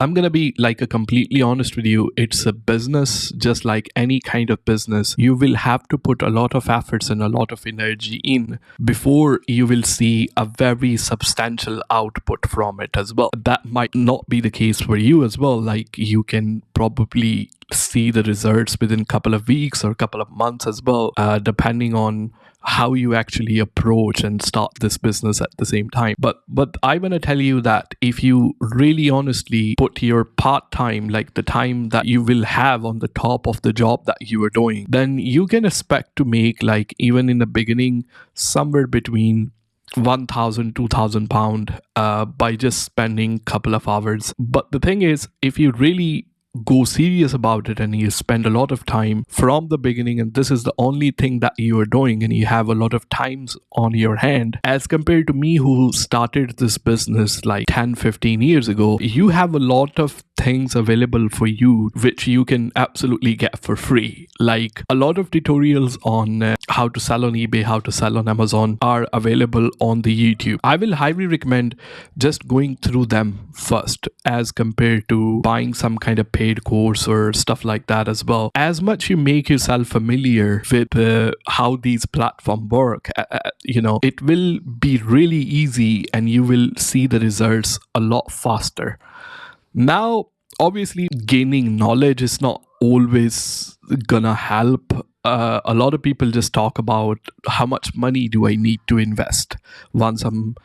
I'm going to be like a completely honest with you. It's a business, just like any kind of business. You will have to put a lot of efforts and a lot of energy in before you will see a very substantial output from it as well. That might not be the case for you as well. Like you can probably see the results within a couple of weeks or a couple of months as well, depending on how you actually approach and start this business at the same time. But I want to tell you that if you really honestly put your part time, like the time that you will have on the top of the job that you are doing, then you can expect to make, like, even in the beginning, somewhere between 1,000, 2,000 pound by just spending a couple of hours. But the thing is, if you really go serious about it and you spend a lot of time from the beginning, and this is the only thing that you are doing, and you have a lot of times on your hand, as compared to me who started this business like 10-15 years ago, you have a lot of things available for you which you can absolutely get for free. Like a lot of tutorials on how to sell on eBay, how to sell on Amazon are available on the YouTube. I will highly recommend just going through them first as compared to buying some kind of paid course or stuff like that as well. As much you make yourself familiar with how these platforms work, it will be really easy and you will see the results a lot faster. Now, obviously, gaining knowledge is not always gonna help. A lot of people just talk about how much money do I need to invest once I'm,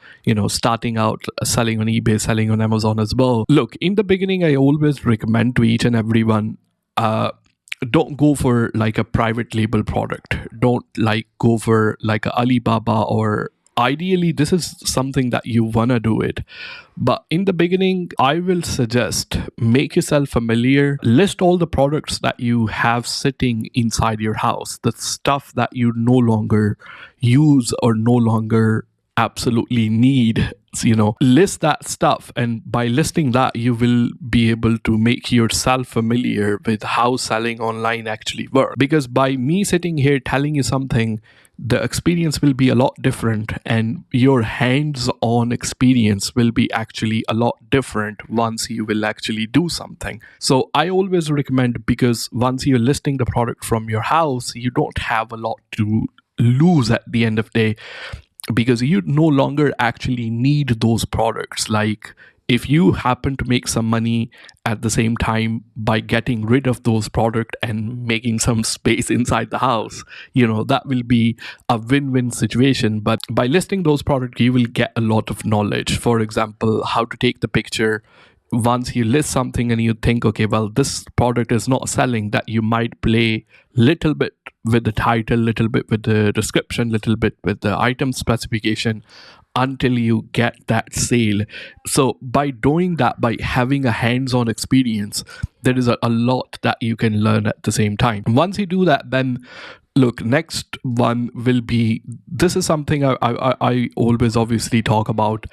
starting out selling on eBay, selling on Amazon as well. Look, in the beginning, I always recommend to each and everyone, don't go for like a private label product. Don't like go for like a Alibaba, or ideally this is something that you want to do it, but in the beginning I will suggest make yourself familiar, list all the products that you have sitting inside your house, the stuff that you no longer use or no longer absolutely need. List that stuff, and by listing that you will be able to make yourself familiar with how selling online actually works. Because by me sitting here telling you something, the experience will be a lot different, and your hands-on experience will be actually a lot different once you will actually do something. So I always recommend, because once you're listing the product from your house, you don't have a lot to lose at the end of the day, because you no longer actually need those products. Like if you happen to make some money at the same time by getting rid of those products and making some space inside the house, that will be a win-win situation. But by listing those products, you will get a lot of knowledge. For example, how to take the picture. Once you list something and you think, okay, well, this product is not selling, that you might play little bit with the title, little bit with the description, little bit with the item specification, until you get that sale. So by doing that, by having a hands-on experience, there is a lot that you can learn at the same time. Once you do that, then look, next one will be, this is something I always obviously talk about,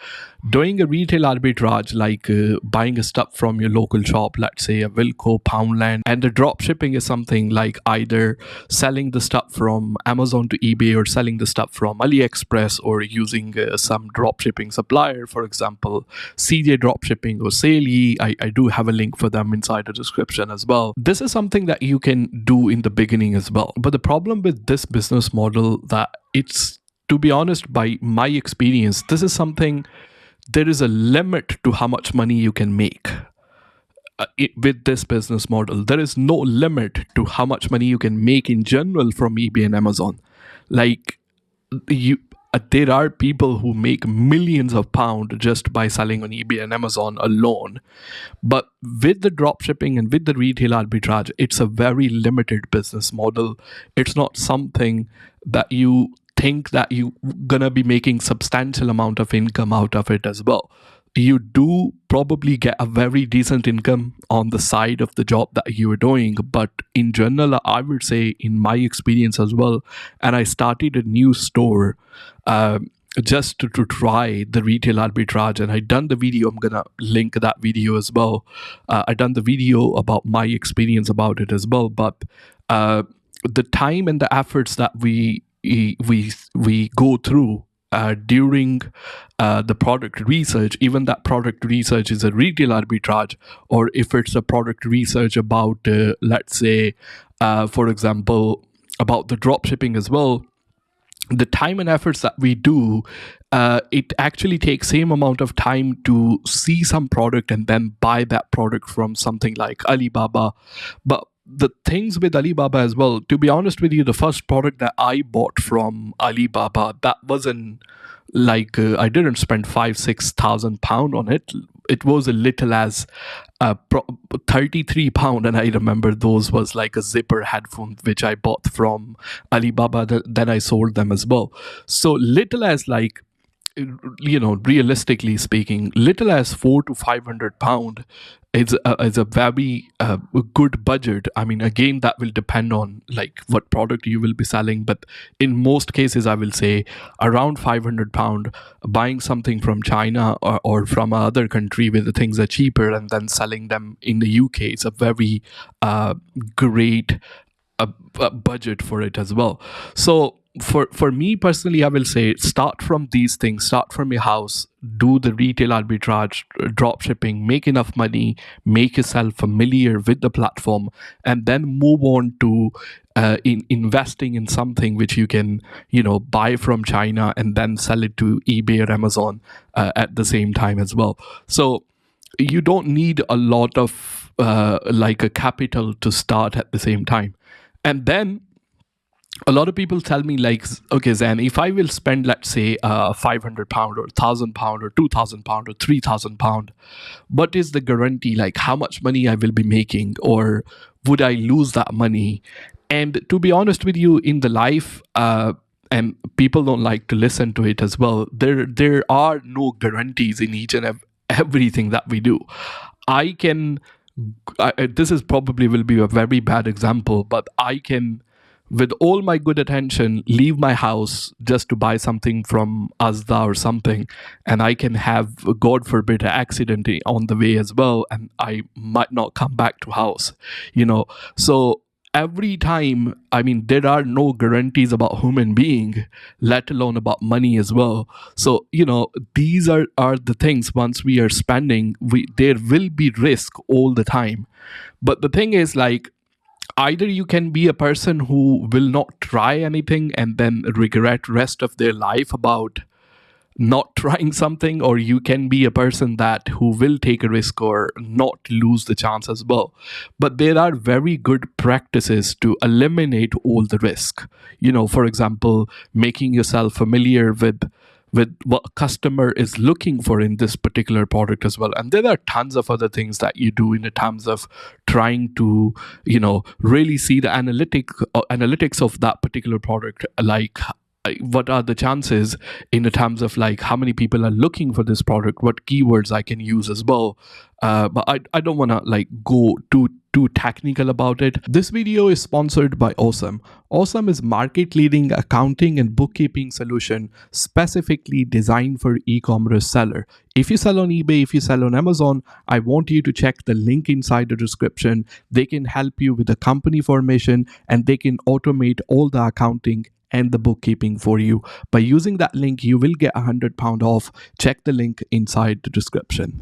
doing a retail arbitrage, like buying a stuff from your local shop, let's say a Wilco, Poundland, and the drop shipping is something like either selling the stuff from Amazon to eBay, or selling the stuff from AliExpress, or using some drop shipping supplier, for example, CJ drop shipping or Saley. I do have a link for them inside the description as well. This is something that you can do in the beginning as well. But the problem with this business model, that it's, to be honest, by my experience, this is something, there is a limit to how much money you can make. With this business model, there is no limit to how much money you can make in general from eBay and Amazon. Like there are people who make millions of pounds just by selling on eBay and Amazon alone. But with the drop shipping and with the retail arbitrage, it's a very limited business model. It's not something that you think that you're gonna be making substantial amount of income out of it as well. You do probably get a very decent income on the side of the job that you are doing, but in general, I would say, in my experience as well, and I started a new store just to try the retail arbitrage, and I done the video. I'm gonna link that video as well. I done the video about my experience about it as well, but the time and the efforts that we go through during the product research, even that product research is a retail arbitrage, or if it's a product research about, let's say, for example, about the drop shipping as well, the time and efforts that we do, it actually takes same amount of time to see some product and then buy that product from something like Alibaba. But the things with Alibaba as well, to be honest with you, the first product that I bought from Alibaba, that wasn't like I didn't spend 5,000-6,000 pound on it. It was a little as 33 pound, and I remember those was like a zipper headphone which I bought from Alibaba. Then I sold them as well. So little as like, realistically speaking, little as 400 to 500 pound is a very good budget. I mean, again, that will depend on like what product you will be selling, but in most cases, I will say around 500 pound, buying something from China or from other country where the things are cheaper and then selling them in the UK. It's a very great budget for it as well. So for me personally, I will say start from these things, start from your house, do the retail arbitrage, drop shipping, make enough money, make yourself familiar with the platform, and then move on to in investing in something which you can buy from China and then sell it to eBay or Amazon at the same time as well. So you don't need a lot of like a capital to start at the same time. And then a lot of people tell me like, okay, Zan, if I will spend, let's say, 500 pound or 1,000 pound or 2,000 pound or 3,000 pound, what is the guarantee? Like, how much money I will be making, or would I lose that money? And to be honest with you, in the life, and people don't like to listen to it as well, there are no guarantees in each and everything that we do. I can, this is probably will be a very bad example, but I can, with all my good attention, leave my house just to buy something from Asda or something, and I can have, God forbid, an accident on the way as well, and I might not come back to house. So every time, I mean, there are no guarantees about human being, let alone about money as well. So these are the things. Once we are spending, there will be risk all the time. But the thing is, like, either you can be a person who will not try anything and then regret rest of their life about not trying something, or you can be a person that who will take a risk or not lose the chance as well. But there are very good practices to eliminate all the risk. For example, making yourself familiar with what customer is looking for in this particular product as well. And there are tons of other things that you do in terms of trying to really see the analytics of that particular product, like what are the chances in the terms of like how many people are looking for this product, what keywords I can use as well. But I don't want to like go too technical about it. This video is sponsored by Osome. Osome is market-leading accounting and bookkeeping solution specifically designed for e-commerce seller. If you sell on eBay, if you sell on Amazon, I want you to check the link inside the description. They can help you with the company formation, and they can automate all the accounting and the bookkeeping for you. By using that link, you will get £100 off. Check the link inside the description.